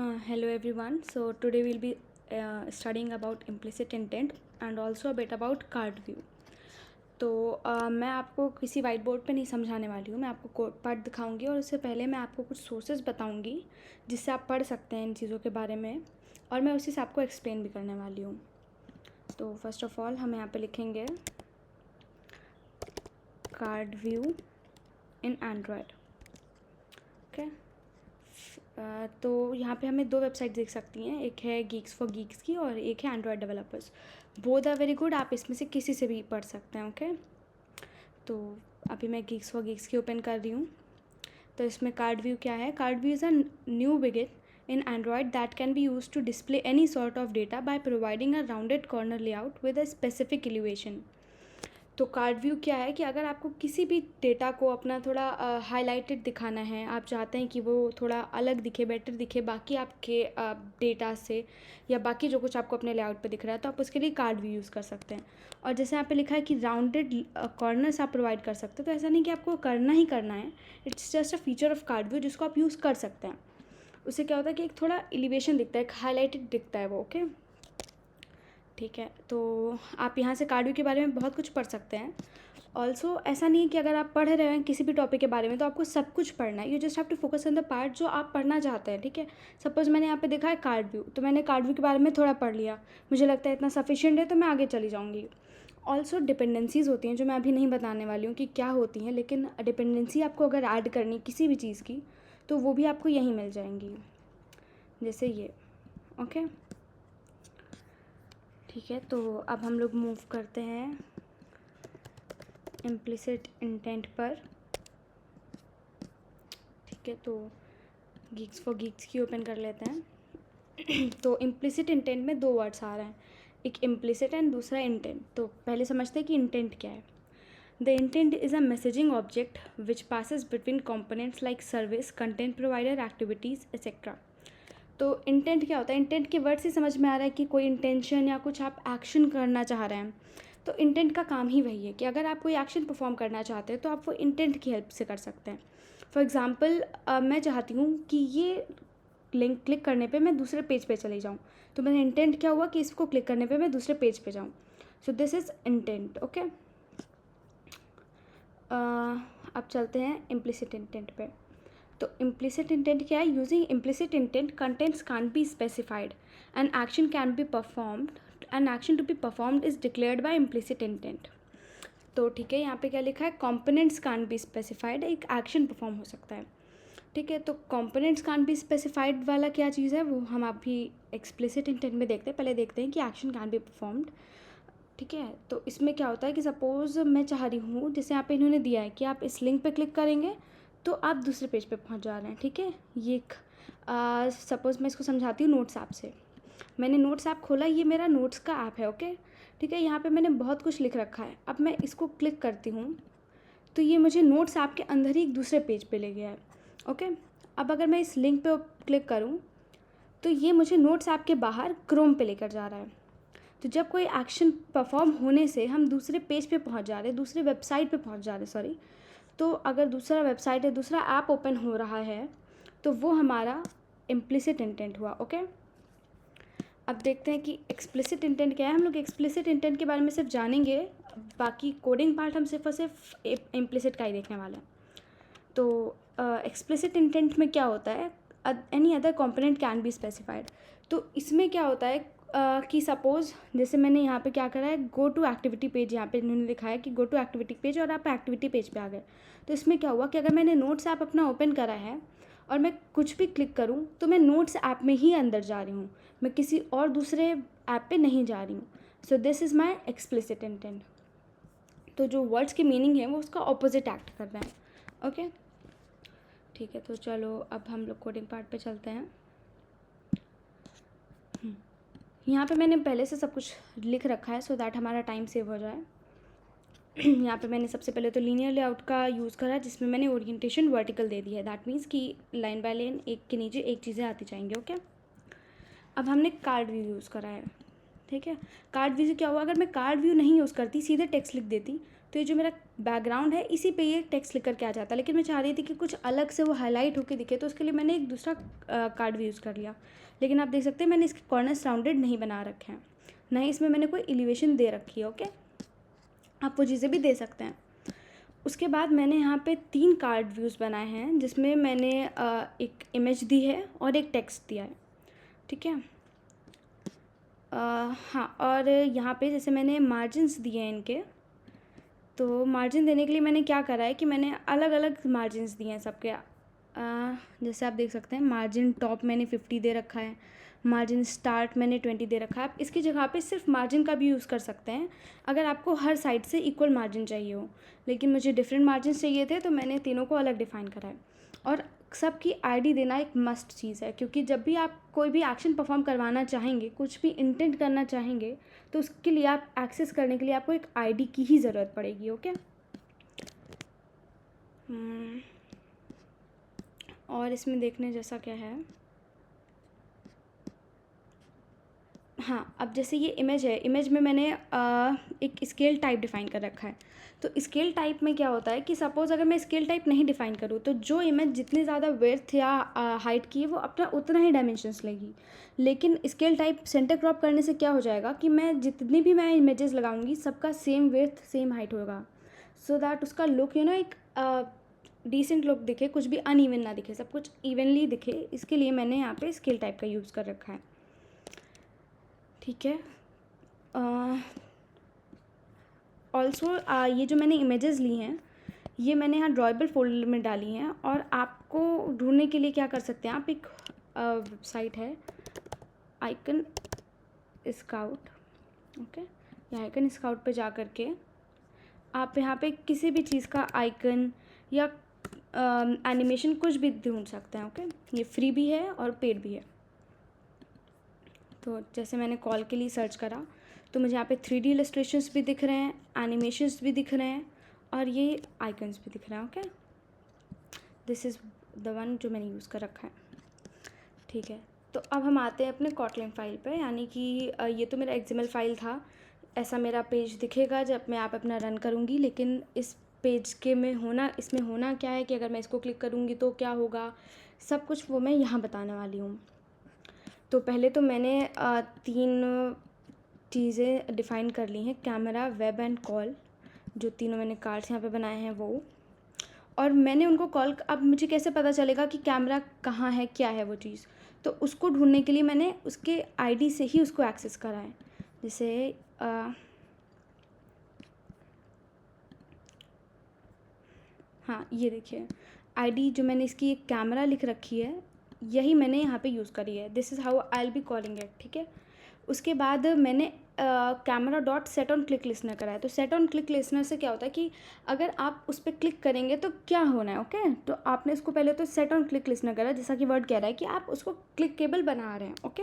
Hello everyone. So today we'll be studying about implicit intent and also a bit about card view. तो मैं आपको किसी white board पे नहीं समझाने वाली हूँ, मैं आपको कोड पार्ट दिखाऊंगी और उससे पहले मैं आपको कुछ सोर्सेज बताऊंगी जिससे आप पढ़ सकते हैं इन चीज़ों के बारे में, और मैं उसी से आपको एक्सप्लेन भी करने वाली हूँ. तो फर्स्ट ऑफ ऑल हम यहाँ पे लिखेंगे कार्ड व्यू इन एंड्रॉयड. ओके. तो यहाँ पे हमें दो वेबसाइट देख सकती हैं, एक है गीक्स फॉर गीक्स की और एक है Android developers. Both are very good, आप इसमें से किसी से भी पढ़ सकते हैं. ओके. तो अभी मैं गीक्स फॉर गीक्स की ओपन कर रही हूँ. तो इसमें कार्ड व्यू क्या है? Card view is a new widget in Android that can be used to display any sort of data by providing a rounded corner layout with a specific elevation. तो card view क्या है कि अगर आपको किसी भी डेटा को अपना थोड़ा हाईलाइटेड दिखाना है, आप चाहते हैं कि वो थोड़ा अलग दिखे, बेटर दिखे बाकी आपके डेटा से या बाकी जो कुछ आपको अपने लेआउट पे दिख रहा है, तो आप उसके लिए कार्ड व्यू यूज़ कर सकते हैं. और जैसे यहाँ पे लिखा है कि राउंडेड कॉर्नर्स आप प्रोवाइड कर सकते हैं, तो ऐसा नहीं कि आपको करना ही करना है. It's just a feature of card view जिसको आप यूज़ कर सकते हैं. उससे क्या होता है कि एक थोड़ा एलिवेशन दिखता है, एक हाईलाइटेड दिखता है वो. ओके. ठीक है. तो आप यहाँ से कार्ड व्यू के बारे में बहुत कुछ पढ़ सकते हैं. ऑल्सो ऐसा नहीं है कि अगर आप पढ़ रहे हैं किसी भी टॉपिक के बारे में तो आपको सब कुछ पढ़ना है. You just have to focus on the part जो आप पढ़ना चाहते हैं. ठीक है. सपोज मैंने यहाँ पे देखा है कार्ड व्यू, तो मैंने कार्ड व्यू के बारे में थोड़ा पढ़ लिया, मुझे लगता है इतना सफिशिएंट है तो मैं आगे चली जाऊँगी. ऑल्सो डिपेंडेंसीज़ होती हैं जो मैं अभी नहीं बताने वाली हूँ कि क्या होती हैं, लेकिन डिपेंडेंसी आपको अगर ऐड करनी किसी भी चीज़ की तो वो भी आपको यहीं मिल जाएंगी, जैसे ये. ओके. ठीक है. तो अब हम लोग मूव करते हैं इम्प्लिसिट इंटेंट पर. ठीक है. तो गीक्स फॉर गीक्स की ओपन कर लेते हैं. तो इम्प्लिसिट इंटेंट में दो वर्ड्स आ रहे हैं, एक इम्प्लिसिट एंड दूसरा इंटेंट. तो पहले समझते हैं कि इंटेंट क्या है. The intent is a messaging object which passes between components like service, content provider, activities etcetera. तो इंटेंट क्या होता है? इंटेंट के वर्ड से समझ में आ रहा है कि कोई इंटेंशन या कुछ आप एक्शन करना चाह रहे हैं. तो इंटेंट का काम ही वही है कि अगर आप कोई एक्शन परफॉर्म करना चाहते हैं तो आप वो इंटेंट की हेल्प से कर सकते हैं. फॉर एग्ज़ाम्पल मैं चाहती हूँ कि ये लिंक क्लिक करने पे मैं दूसरे पेज पे चली जाऊँ, तो मेरा इंटेंट क्या हुआ कि इसको क्लिक करने पे मैं दूसरे पेज पे जाऊँ. So this is intent. Okay. अब चलते हैं इम्प्लिसिट इंटेंट पे. तो इम्प्लिसिट इंटेंट क्या है? Using implicit intent contents can't be specified and action can be performed and action to be performed is declared by implicit intent. तो ठीक है, यहाँ पे क्या लिखा है? कंपोनेंट्स कांट बी स्पेसिफाइड, एक एक्शन परफॉर्म हो सकता है. ठीक है. तो कंपोनेंट्स कांट बी स्पेसिफाइड वाला क्या चीज़ है वो हम अभी एक्सप्लिसिट इंटेंट में देखते हैं. पहले देखते हैं कि एक्शन कैन बी परफॉर्म्ड. ठीक है. तो इसमें क्या होता है कि सपोज़ मैं चाह रही हूँ, जैसे यहाँ पे इन्होंने दिया है कि आप इस लिंक पे क्लिक करेंगे तो आप दूसरे पेज पे पहुँच जा रहे हैं. ठीक है. ये सपोज़ मैं इसको समझाती हूँ नोट्स ऐप से. मैंने नोट्स ऐप खोला, ये मेरा नोट्स का ऐप है. ओके. ठीक है. यहाँ पे मैंने बहुत कुछ लिख रखा है. अब मैं इसको क्लिक करती हूँ तो ये मुझे नोट्स ऐप के अंदर ही एक दूसरे पेज पे ले गया है. ओके. अब अगर मैं इस लिंक पे क्लिक करूँ तो ये मुझे नोट्स ऐप के बाहर क्रोम पे लेकर जा रहा है. तो जब कोई एक्शन परफॉर्म होने से हम दूसरे पेज पे पहुंच जा रहे हैं, दूसरे वेबसाइट पे पहुंच जा रहे हैं, सॉरी, तो अगर दूसरा वेबसाइट या दूसरा ऐप ओपन हो रहा है तो वो हमारा इम्प्लिसिट इंटेंट हुआ. ओके. अब देखते हैं कि एक्सप्लिसिट इंटेंट क्या है. हम लोग एक्सप्लिसिट इंटेंट के बारे में सिर्फ जानेंगे, बाकी कोडिंग पार्ट हम सिर्फ और सिर्फ इम्प्लिसिट का ही देखने वाले हैं. तो एक्सप्लिसिट इंटेंट में क्या होता है? Any other component can be specified. तो इसमें क्या होता है कि सपोज़ जैसे मैंने यहाँ पे क्या करा है, गो टू एक्टिविटी पेज, यहाँ पे इन्होंने लिखा है कि गो टू एक्टिविटी पेज और आप एक्टिविटी पेज पे आ गए. तो इसमें क्या हुआ कि अगर मैंने नोट्स ऐप अपना ओपन करा है और मैं कुछ भी क्लिक करूँ तो मैं नोट्स ऐप में ही अंदर जा रही हूँ, मैं किसी और दूसरे ऐप पे नहीं जा रही हूँ. So this is my explicit intent. तो जो वर्ड्स की मीनिंग है वो उसका ऑपोजिट एक्ट कर रहे हैं. ओके. ठीक है. तो चलो अब हम लोग कोडिंग पार्ट पे चलते हैं. यहाँ पे मैंने पहले से सब कुछ लिख रखा है सो दैट हमारा टाइम सेव हो जाए. यहाँ पे मैंने सबसे पहले तो लीनियर लेआउट का यूज़ करा जिसमें मैंने ओरिएंटेशन वर्टिकल दे दी है. दैट मीन्स कि लाइन बाय लाइन एक के नीचे एक चीज़ें आती जाएंगी. ओके. अब हमने कार्ड व्यू यूज़ करा है. ठीक है. कार्ड व्यू से क्या हुआ? अगर मैं कार्ड व्यू नहीं यूज़ करती, सीधे टेक्स्ट लिख देती, तो ये जो मेरा बैकग्राउंड है इसी पे ये टेक्स्ट लिख करके आ जाता है, लेकिन मैं चाह रही थी कि कुछ अलग से वो हाईलाइट होकर दिखे, तो उसके लिए मैंने एक दूसरा कार्ड भी यूज़ कर लिया। लेकिन आप देख सकते हैं मैंने इसके कॉर्नर्स राउंडेड नहीं बना रखे हैं, ना ही इसमें मैंने कोई एलिवेशन दे रखी है। ओके, आप वो चीज़ें भी दे सकते हैं। उसके बाद मैंने यहाँ पे 3 कार्ड व्यूज़ बनाए हैं, जिसमें मैंने एक इमेज दी है और एक टेक्स्ट दिया है। ठीक है, हाँ, और यहाँ पे जैसे मैंने मार्जिन्स दिए हैं इनके, तो मार्जिन देने के लिए मैंने क्या करा है कि मैंने अलग अलग मार्जिन्स दिए हैं सबके। जैसे आप देख सकते हैं मार्जिन टॉप मैंने 50 दे रखा है, मार्जिन स्टार्ट मैंने 20 दे रखा है। आप इसकी जगह पे सिर्फ मार्जिन का भी यूज़ कर सकते हैं अगर आपको हर साइड से इक्वल मार्जिन चाहिए हो, लेकिन मुझे डिफरेंट मार्जिन चाहिए थे तो मैंने तीनों को अलग डिफ़ाइन करा है। और सबकी आईडी देना एक मस्ट चीज़ है, क्योंकि जब भी आप कोई भी एक्शन परफॉर्म करवाना चाहेंगे, कुछ भी इंटेंट करना चाहेंगे, तो उसके लिए आप एक्सेस करने के लिए आपको एक आईडी की ही ज़रूरत पड़ेगी। ओके, और इसमें देखने जैसा क्या है, हाँ, अब जैसे ये इमेज है, इमेज में मैंने एक स्केल टाइप डिफ़ाइन कर रखा है। तो स्केल टाइप में क्या होता है कि सपोज़ अगर मैं स्केल टाइप नहीं डिफ़ाइन करूँ, तो जो इमेज जितनी ज़्यादा विड्थ या हाइट की है वो अपना उतना ही डायमेंशंस लेगी। लेकिन स्केल टाइप सेंटर क्रॉप करने से क्या हो जाएगा कि मैं जितनी भी मैं इमेजेस लगाऊंगी सबका सेम विड्थ सेम हाइट होगा, सो दैट उसका लुक एक डिसेंट लुक दिखे, कुछ भी अनइवन ना दिखे, सब कुछ इवनली दिखे। इसके लिए मैंने यहाँ पे स्केल टाइप का यूज़ कर रखा है। ठीक है, ऑल्सो ये जो मैंने इमेजेस ली हैं ये मैंने यहाँ ड्रॉएबल फोल्डर में डाली हैं, और आपको ढूंढने के लिए क्या कर सकते हैं आप, एक वेबसाइट है आइकन स्काउट। ओके, ये आइकन स्काउट पे जा कर के आप यहाँ पे किसी भी चीज़ का आइकन या एनिमेशन कुछ भी ढूंढ सकते हैं। ओके, ये फ्री भी है और पेड भी है। तो जैसे मैंने कॉल के लिए सर्च करा तो मुझे यहाँ पे 3D इलस्ट्रेशंस भी दिख रहे हैं, एनिमेशंस भी दिख रहे हैं, और ये आइकन्स भी दिख रहे हैं। Okay, this is the one जो मैंने यूज़ कर रखा है। ठीक है, तो अब हम आते हैं अपने कॉटलिन फाइल पे, यानी कि ये तो मेरा XML फाइल था। ऐसा मेरा पेज दिखेगा जब मैं आप अपना रन करूँगी, लेकिन इस पेज के में इसमें होना क्या है कि अगर मैं इसको क्लिक करूँगी तो क्या होगा, सब कुछ वो मैं यहाँ बताने वाली हूँ। तो पहले तो मैंने 3 चीज़ें डिफ़ाइन कर ली हैं, कैमरा, वेब एंड कॉल, जो तीनों मैंने कार्ड्स यहाँ पे बनाए हैं वो। और मैंने उनको कॉल, अब मुझे कैसे पता चलेगा कि कैमरा कहाँ है, क्या है वो चीज़, तो उसको ढूंढने के लिए मैंने उसके आईडी से ही उसको एक्सेस करा है। जैसे हाँ, ये देखिए आईडी जो मैंने इसकी एक कैमरा लिख रखी है, यही मैंने यहाँ पे यूज़ करी है। This is how I will be calling it. ठीक है, उसके बाद मैंने camera dot set on click listener करा है। तो सेट ऑन क्लिक लिसनर से क्या होता है कि अगर आप उस पर क्लिक करेंगे तो क्या होना है। ओके, तो आपने इसको पहले तो सेट ऑन क्लिक लिसनर करा, जैसा कि वर्ड कह रहा है कि आप उसको क्लिकेबल बना रहे हैं। ओके,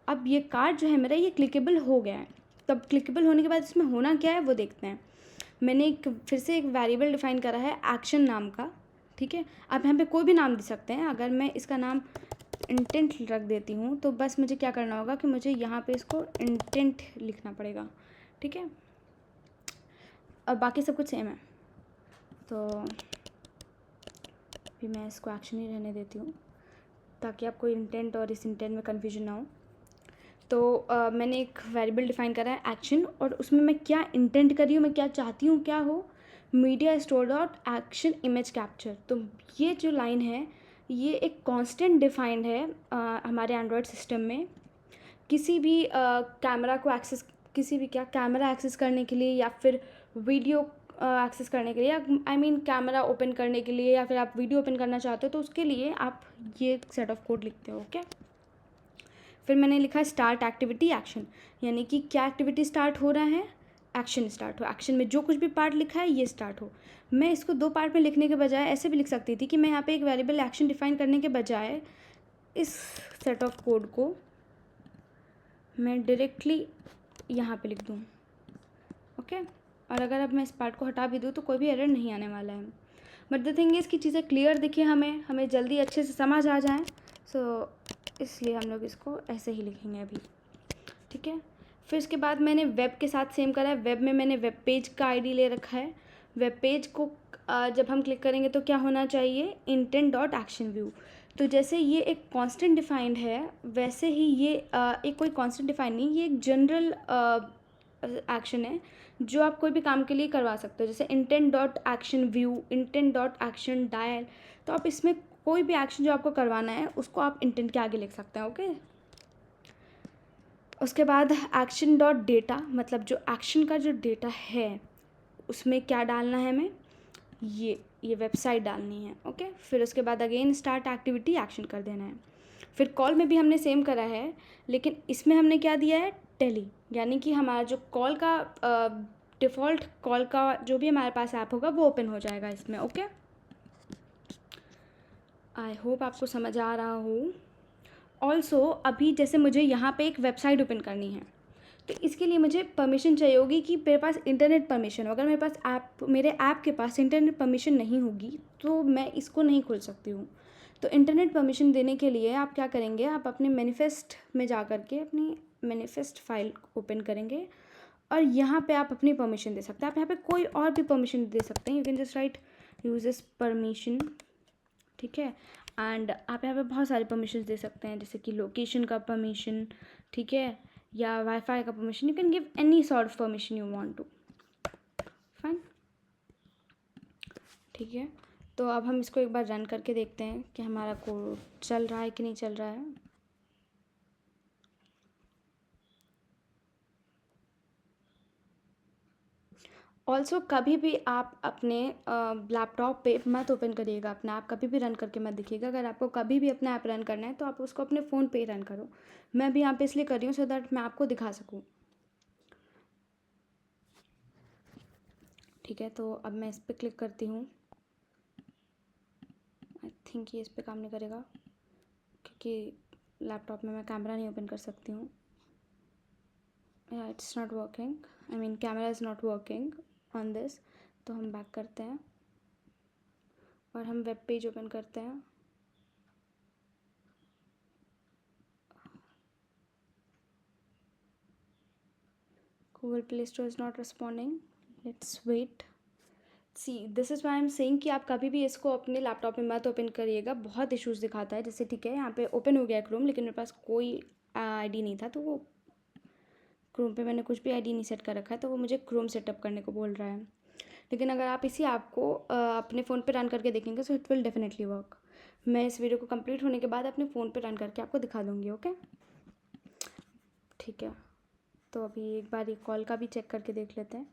अब ये कार्ड जो है मेरा ये क्लिकेबल हो गया है। तब क्लिकेबल होने के बाद इसमें होना क्या है वो देखते हैं। मैंने फिर से एक वेरिएबल डिफ़ाइन करा है एक्शन नाम का। ठीक है, आप यहाँ पे कोई भी नाम दे सकते हैं। अगर मैं इसका नाम इंटेंट रख देती हूँ तो बस मुझे क्या करना होगा कि मुझे यहाँ पे इसको इंटेंट लिखना पड़ेगा। ठीक है, अब बाकी सब कुछ सेम है, तो अभी मैं इसको एक्शन ही रहने देती हूँ ताकि आपको इंटेंट और इस इंटेंट में कन्फ्यूजन ना हो। तो मैंने एक वेरिएबल डिफ़ाइन करा है एक्शन, और उसमें मैं क्या इंटेंट कर रही हूँ, मैं क्या चाहती हूँ क्या हो, media store dot action image capture. तो ये जो लाइन है ये एक कांस्टेंट डिफाइंड है हमारे एंड्रॉयड सिस्टम में। किसी भी कैमरा को एक्सेस, किसी भी क्या कैमरा एक्सेस करने के लिए या फिर वीडियो एक्सेस करने के लिए, आई मीन कैमरा ओपन करने के लिए, या फिर आप वीडियो ओपन करना चाहते हो तो उसके लिए आप ये सेट ऑफ कोड लिखते हो। ओके, फिर मैंने लिखा स्टार्ट एक्टिविटी एक्शन, यानी कि क्या एक्टिविटी स्टार्ट हो रहा है, एक्शन स्टार्ट हो। एक्शन में जो कुछ भी पार्ट लिखा है ये स्टार्ट हो। मैं इसको 2 पार्ट में लिखने के बजाय ऐसे भी लिख सकती थी कि मैं यहाँ पे एक वेरिएबल एक्शन डिफाइन करने के बजाय इस सेट ऑफ कोड को मैं डायरेक्टली यहाँ पे लिख दूँ। ओके, और अगर अब मैं इस पार्ट को हटा भी दूँ तो कोई भी एरर नहीं आने वाला है। बट द थिंग इज़ कि चीज़ें क्लियर दिखे, हमें जल्दी अच्छे से समझ आ जाएँ, सो इसलिए हम लोग इसको ऐसे ही लिखेंगे अभी। ठीक है, फिर उसके बाद मैंने वेब के साथ सेम करा है। वेब में मैंने वेब पेज का आईडी ले रखा है। वेब पेज को जब हम क्लिक करेंगे तो क्या होना चाहिए, इंटेंट डॉट एक्शन व्यू। तो जैसे ये एक कांस्टेंट डिफाइंड है, वैसे ही ये एक कोई कांस्टेंट डिफाइंड नहीं, ये एक जनरल एक्शन है जो आप कोई भी काम के लिए करवा सकते हो। जैसे intent dot action view, intent dot action dial. तो आप इसमें कोई भी एक्शन जो आपको करवाना है उसको आप इंटेंट के आगे लिख सकते हैं। ओके, उसके बाद एक्शन डॉट डेटा, मतलब जो एक्शन का जो डेटा है उसमें क्या डालना है हमें, ये वेबसाइट डालनी है। ओके, फिर उसके बाद अगेन स्टार्ट एक्टिविटी एक्शन कर देना है। फिर कॉल में भी हमने सेम करा है, लेकिन इसमें हमने क्या दिया है, टेली, यानी कि हमारा जो कॉल का डिफ़ॉल्ट कॉल का जो भी हमारे पास ऐप होगा वो ओपन हो जाएगा इसमें। ओके, आई होप आपको समझ आ रहा हो। ऑल्सो अभी जैसे मुझे यहाँ पे एक वेबसाइट ओपन करनी है, तो इसके लिए मुझे परमिशन चाहिए होगी कि मेरे पास इंटरनेट परमिशन हो। अगर मेरे पास मेरे ऐप के पास इंटरनेट परमिशन नहीं होगी तो मैं इसको नहीं खोल सकती हूँ। तो इंटरनेट परमिशन देने के लिए आप क्या करेंगे, आप अपने मैनिफेस्ट में जा कर के अपनी मैनिफेस्ट फाइल ओपन करेंगे और यहाँ पे आप अपनी परमिशन दे सकते हैं। आप यहाँ पे कोई और भी परमिशन दे सकते हैं। You can just right uses permission, ठीक है। एंड आप यहाँ पे बहुत सारे परमिशन दे सकते हैं, जैसे कि लोकेशन का परमिशन, ठीक है, या वाईफाई का permission. You can give any sort of permission you want to, fine, ठीक है। तो अब हम इसको एक बार रन करके देखते हैं कि हमारा कोड चल रहा है कि नहीं चल रहा है। ऑल्सो कभी भी आप अपने लैपटॉप पे मत ओपन करिएगा अपना ऐप, कभी भी रन करके मत देखिएगा। अगर आपको कभी भी अपना ऐप रन करना है तो आप उसको अपने फ़ोन पे ही रन करो। मैं भी यहाँ पे इसलिए कर रही हूँ सो दैट मैं आपको दिखा सकूँ, ठीक है। तो अब मैं इस पर क्लिक करती हूँ। आई थिंक ये इस पर काम नहीं करेगा क्योंकि लैपटॉप में मैं कैमरा नहीं ओपन कर सकती हूँ। या it's not working, I mean camera is not working on this. तो हम बैक करते हैं और हम वेब पेज ओपन करते हैं। Google play store is not responding, let's wait. See this is why am saying कि आप कभी भी इसको अपने लैपटॉप में मत ओपन करिएगा, बहुत इश्यूज़ दिखाता है। जैसे ठीक है यहाँ पे ओपन हो गया क्रोम, लेकिन मेरे पास कोई आईडी नहीं था, तो वो क्रोम पे मैंने कुछ भी आईडी नहीं सेट कर रखा है, तो वो मुझे क्रोम सेटअप करने को बोल रहा है। लेकिन अगर आप इसी ऐप को अपने फ़ोन पे रन करके देखेंगे so it will definitely work. मैं इस वीडियो को कंप्लीट होने के बाद अपने फ़ोन पे रन करके आपको दिखा दूँगी। ओके, ठीक है। तो अभी एक बार ये कॉल का भी चेक करके देख लेते हैं।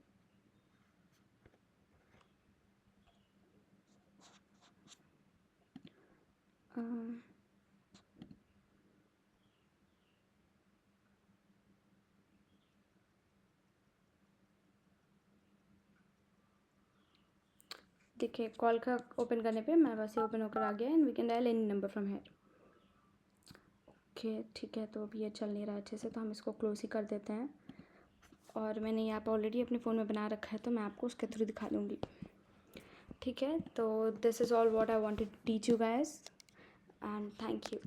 देखिए कॉल का ओपन करने पे मेरे पास ये ओपन होकर आ गया and we can dial any number from here. Okay, ठीक है। तो अभी ये चल नहीं रहा है अच्छे से, तो हम इसको क्लोज ही कर देते हैं। और मैंने ये ऐप ऑलरेडी अपने फ़ोन में बना रखा है, तो मैं आपको उसके थ्रू दिखा दूँगी, ठीक है। तो this is all what I wanted to teach you guys and thank you.